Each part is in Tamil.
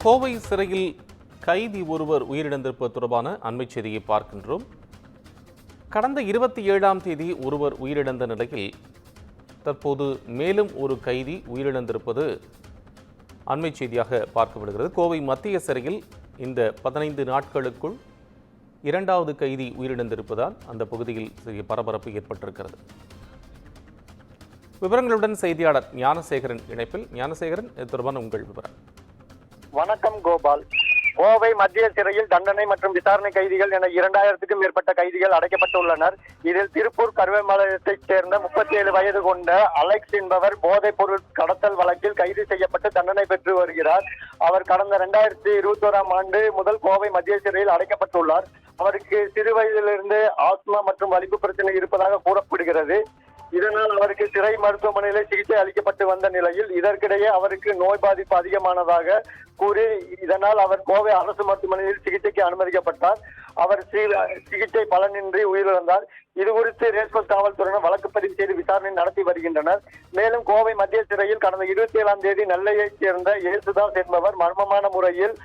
கோவை சிறையில் கைதி ஒருவர் உயிரிழந்திருப்பது தொடர்பான அண்மைச் செய்தியை பார்க்கின்றோம். கடந்த 27ஆம் தேதி ஒருவர் உயிரிழந்த நிலையில் தற்போது மேலும் ஒரு கைதி உயிரிழந்திருப்பது அண்மைச் செய்தியாக பார்க்கப்படுகிறது. கோவை மத்திய சிறையில் இந்த 15 நாட்களுக்குள் 2வது கைதி உயிரிழந்திருப்பதால் அந்த பகுதியில் சிறிய பரபரப்பு ஏற்பட்டிருக்கிறது. விவரங்களுடன் செய்தியாளர் ஞானசேகரன் இணைப்பில். ஞானசேகரன், இது தொடர்பான உங்கள் விவரம். வணக்கம் கோபால். கோவை மத்திய சிறையில் தண்டனை மற்றும் விசாரணை கைதிகள் என 2000க்கும் மேற்பட்ட கைதிகள் அடைக்கப்பட்டுள்ளனர். இதில் திருப்பூர் கருவேமலையத்தைச் சேர்ந்த 37 வயது கொண்ட அலெக்ஸ் என்பவர் போதைப் பொருள் கடத்தல் வழக்கில் கைது செய்யப்பட்டு தண்டனை பெற்று வருகிறார். அவர் கடந்த 2021ஆம் ஆண்டு முதல் கோவை மத்திய சிறையில் அடைக்கப்பட்டுள்ளார். அவருக்கு சிறு வயதிலிருந்து ஆஸ்துமா மற்றும் வலிப்பு பிரச்சனை இருப்பதாக கூறப்படுகிறது. இதனால் அவருக்கு சிறை மருத்துவமனையில் சிகிச்சை அளிக்கப்பட்டு வந்த நிலையில் இதற்கிடையே அவருக்கு நோய் பாதிப்பு அதிகமானதாக கூறி இதனால் அவர் கோவை அரசு மருத்துவமனையில் சிகிச்சைக்கு அனுமதிக்கப்பட்டார். அவர் சிகிச்சை பலனின்றி உயிரிழந்தார். இது குறித்து ரேஸ்கோர்ஸ் காவல்துறையினர் வழக்கு பதிவு செய்து விசாரணை நடத்தி வருகின்றனர். மேலும் கோவை மத்திய சிறையில் கடந்த 27ஆம் தேதி நெல்லையைச் சேர்ந்த ஏசுதாஸ் என்பவர் மர்மமான முறையில்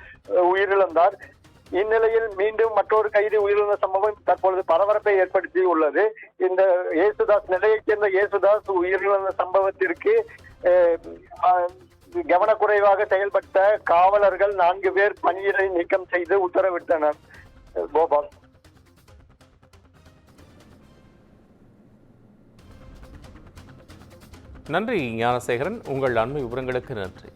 உயிரிழந்தார். இந்நிலையில் மீண்டும் மற்றொரு கைதி உயிரிழந்த சம்பவம் தற்பொழுது பரபரப்பை ஏற்படுத்தி உள்ளது. இந்த ஏசுதாஸ் நெல்லையைச் சேர்ந்த ஏசுதாஸ் உயிரிழந்த சம்பவத்திற்கு கவனக்குறைவாக செயல்பட்ட காவலர்கள் 4 பேர் பணியிடை நீக்கம் செய்து உத்தரவிட்டனர். கோபால். நன்றி ஞானசேகரன், உங்கள் அண்மை விவரங்களுக்கு நன்றி.